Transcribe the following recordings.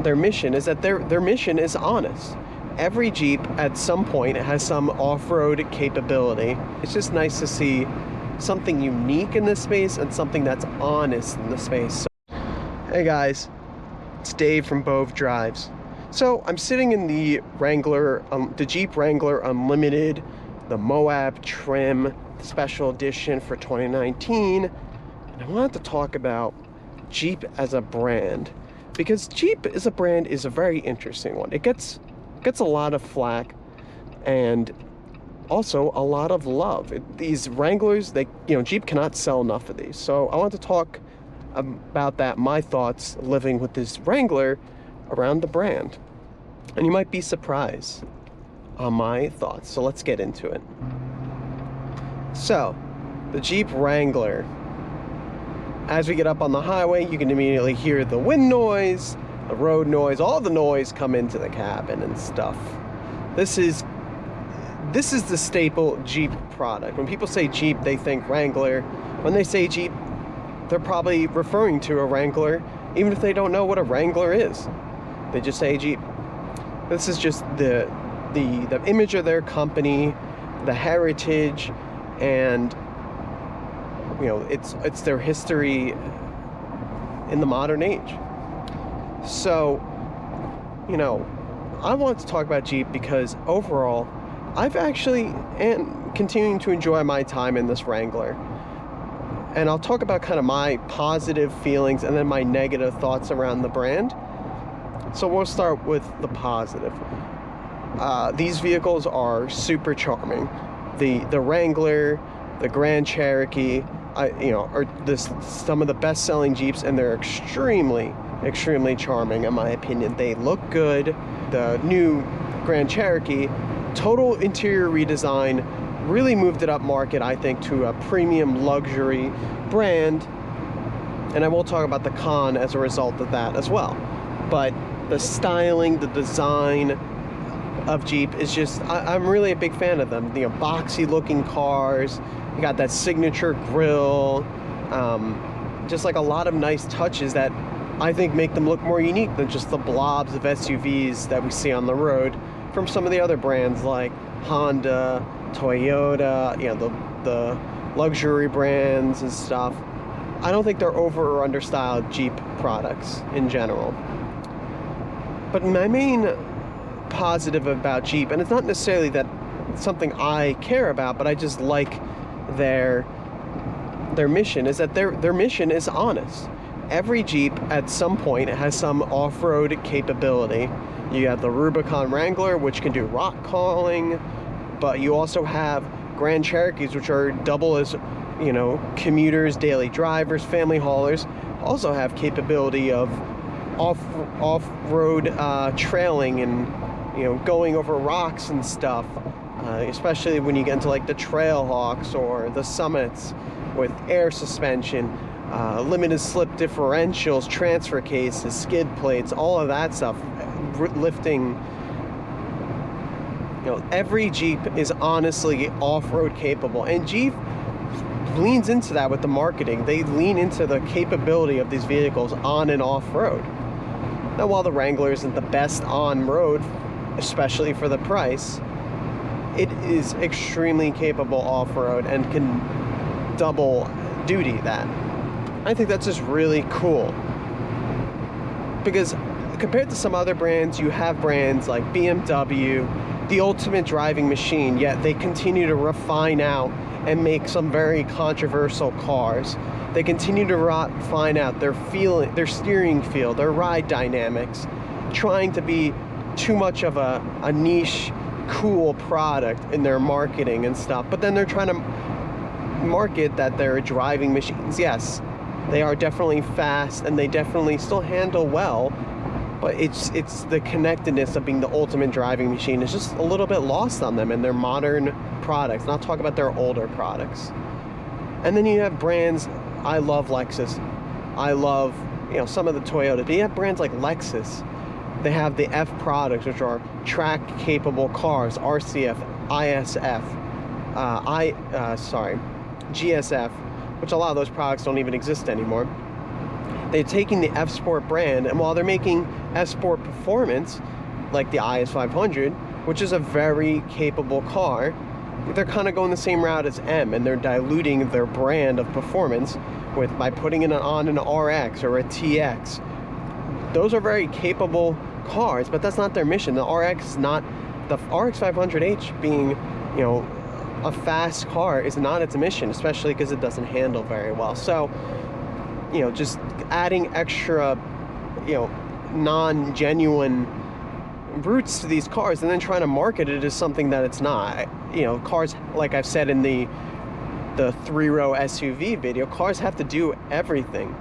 their mission is that their mission is honest. Every Jeep at some point has some off-road capability. It's just nice to see something unique in this space and something that's honest in the space. So, hey guys, it's Dave from POV Drives. So I'm sitting in the Wrangler, the Jeep Wrangler Unlimited, the MOAB trim special edition for 2019, and I wanted to talk about Jeep as a brand, because Jeep as a brand is a very interesting one. It gets a lot of flack and also a lot of love. These Wranglers, Jeep cannot sell enough of these. So I want to talk about that, my thoughts living with this Wrangler around the brand. And you might be surprised on my thoughts. So let's get into it. So, the Jeep Wrangler. As we get up on the highway, you can immediately hear the wind noise, the road noise, all the noise come into the cabin and stuff. This is the staple Jeep product. When people say Jeep, they think Wrangler. When they say Jeep, they're probably referring to a Wrangler, even if they don't know what a Wrangler is. They just say Jeep. This is just the image of their company, the heritage, and it's their history in the modern age. So, I want to talk about Jeep because overall, I've actually am continuing to enjoy my time in this Wrangler. And I'll talk about kind of my positive feelings and then my negative thoughts around the brand. So we'll start with the positive. These vehicles are super charming. The Wrangler, the Grand Cherokee, are some of the best-selling Jeeps, and they're extremely charming in my opinion. They look good. The new Grand Cherokee, total interior redesign, really moved it up market, I think, to a premium luxury brand. And I will talk about the con as a result of that as well. But the styling, the design of Jeep is just, I'm really a big fan of them. Boxy looking cars, you got that signature grille, just like a lot of nice touches that I think make them look more unique than just the blobs of SUVs that we see on the road from some of the other brands like Honda, Toyota, the luxury brands and stuff. I don't think they're over or understyled Jeep products in general. But my main positive about Jeep, and it's not necessarily that it's something I care about, but I just like their mission, is that their mission is honest. Every Jeep at some point has some off-road capability. You have the Rubicon Wrangler, which can do rock crawling, but you also have Grand Cherokees, which are double as, commuters, daily drivers, family haulers, also have capability of off-road trailing and, going over rocks and stuff, especially when you get into like the Trailhawks or the Summits with air suspension, limited slip differentials, transfer cases, skid plates, all of that stuff, lifting. Every Jeep is honestly off-road capable, and Jeep leans into that with the marketing. They lean into the capability of these vehicles on and off-road. Now, while the Wrangler isn't the best on-road, especially for the price, it is extremely capable off-road and can double duty that. I think that's just really cool, because compared to some other brands, you have brands like BMW, the ultimate driving machine, yet they continue to refine out and make some very controversial cars. They continue to refine out their steering feel, their ride dynamics, trying to be too much of a niche, cool product in their marketing and stuff. But then they're trying to market that they're driving machines. Yes, they are definitely fast and they definitely still handle well, but it's the connectedness of being the ultimate driving machine is just a little bit lost on them in their modern products, not talk about their older products. And then you have brands, I love Lexus, I love some of the Toyota, but you have brands like Lexus. They have the F products, which are track capable cars, RCF, ISF, GSF, which a lot of those products don't even exist anymore. they're taking the F Sport brand, and while they're making F Sport performance, like the IS500, which is a very capable car, they're kind of going the same route as M, and they're diluting their brand of performance by putting it on an RX or a TX. Those are very capable cars, but that's not their mission. The RX is not, the RX 500h being, you know, a fast car is not its mission, especially because it doesn't handle very well. So, you know, just adding extra, you know, non-genuine roots to these cars and then trying to market it as something that it's not. You know, cars, like I've said in the 3-row SUV video, cars have to do everything.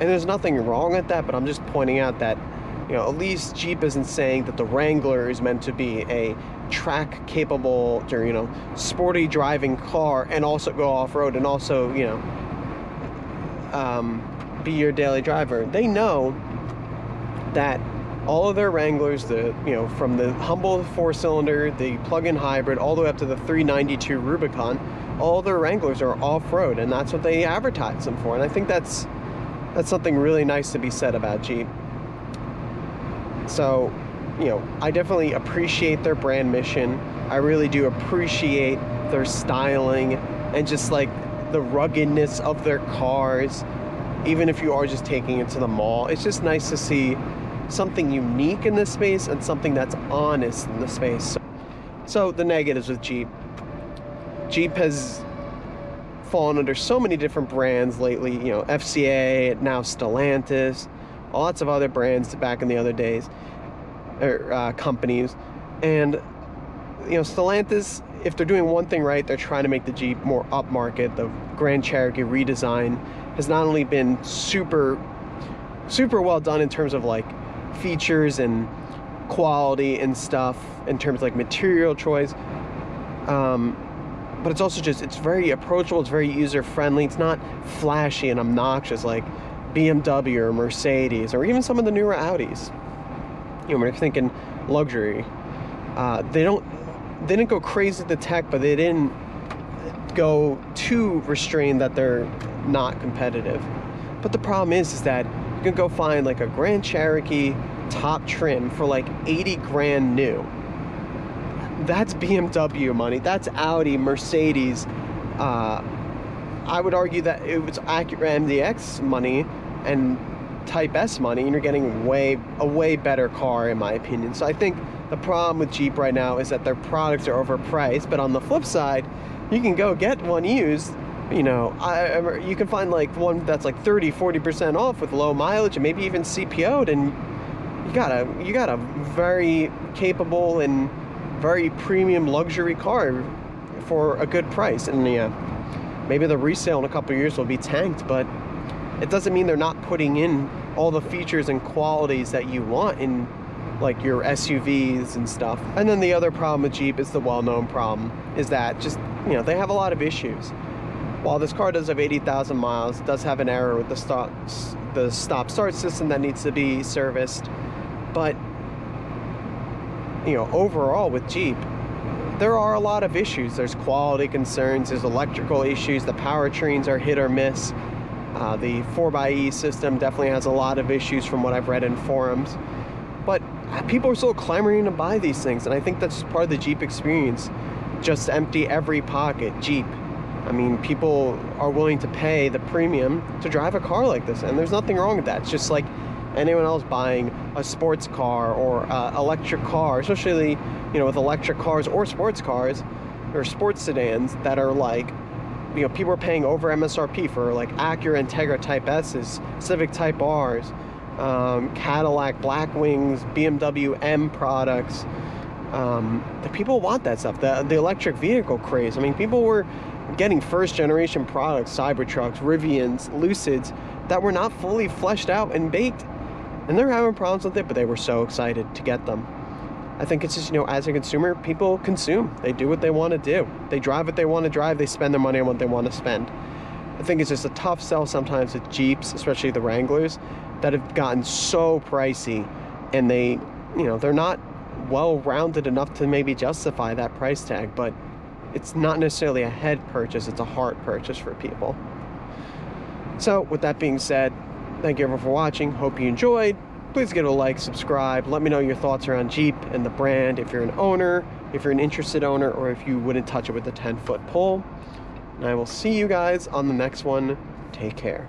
And there's nothing wrong with that, but I'm just pointing out that, you know, at least Jeep isn't saying that the Wrangler is meant to be a track capable, or, you know, sporty driving car and also go off-road and also, you know, be your daily driver. They know that all of their Wranglers, from the humble 4-cylinder, the plug-in hybrid, all the way up to the 392 Rubicon, all their Wranglers are off-road, and that's what they advertise them for. And I think that's something really nice to be said about Jeep. So, you know, I definitely appreciate their brand mission. I really do appreciate their styling and just like the ruggedness of their cars. Even if you are just taking it to the mall, it's just nice to see something unique in this space and something that's honest in the space. So the negatives with Jeep. Jeep has fallen under so many different brands lately, you know, FCA, now Stellantis, lots of other brands back in the other days, or companies. And, you know, Stellantis, if they're doing one thing right, they're trying to make the Jeep more upmarket. The Grand Cherokee redesign has not only been super well done in terms of like features and quality and stuff, in terms of like material choice, but it's also just, it's very approachable, it's very user-friendly, it's not flashy and obnoxious like BMW or Mercedes or even some of the newer Audis. You know, when you're thinking luxury, they didn't go crazy with the tech, but they didn't go too restrained that they're not competitive. But the problem is that you can go find like a Grand Cherokee top trim for like 80 grand new. That's BMW money. That's Audi, Mercedes. I would argue that it was Acura MDX money and Type S money, and you're getting a way better car, in my opinion. So I think the problem with Jeep right now is that their products are overpriced. But on the flip side, you can go get one used. You know, you can find like one that's like 30-40% off with low mileage and maybe even CPO'd, and you got a very capable and very premium luxury car for a good price. And yeah, maybe the resale in a couple of years will be tanked, but it doesn't mean they're not putting in all the features and qualities that you want in like your SUVs and stuff. And then the other problem with Jeep is the well-known problem, is that just, you know, they have a lot of issues. While this car does have 80,000 miles, it does have an error with the stop-start system that needs to be serviced. But, you know, overall with Jeep, there are a lot of issues. There's quality concerns, there's electrical issues, the powertrains are hit or miss. The 4xe system definitely has a lot of issues from what I've read in forums. But people are still clamoring to buy these things, and I think that's part of the Jeep experience. Just empty every pocket, Jeep. I mean, people are willing to pay the premium to drive a car like this, and there's nothing wrong with that. It's just like anyone else buying a sports car or electric car, especially, you know, with electric cars or sports cars or sports sedans that are like, you know, people are paying over MSRP for like Acura Integra Type S's, Civic Type R's, Cadillac Blackwings, BMW M products. The people want that stuff. The electric vehicle craze. I mean, people were getting first generation products, Cybertrucks, Rivians, Lucids, that were not fully fleshed out and baked, and they're having problems with it, but they were so excited to get them. I think it's just, you know, as a consumer, people consume. They do what they want to do. They drive what they want to drive. They spend their money on what they want to spend. I think it's just a tough sell sometimes with Jeeps, especially the Wranglers, that have gotten so pricey, and they, you know, they're not well-rounded enough to maybe justify that price tag. But it's not necessarily a head purchase, it's a heart purchase for people. So with that being said, Thank you everyone for watching. Hope you enjoyed. Please give it a like, subscribe. Let me know your thoughts around Jeep and the brand, if you're an owner, if you're an interested owner, or if you wouldn't touch it with a 10-foot pole. And I will see you guys on the next one. Take care.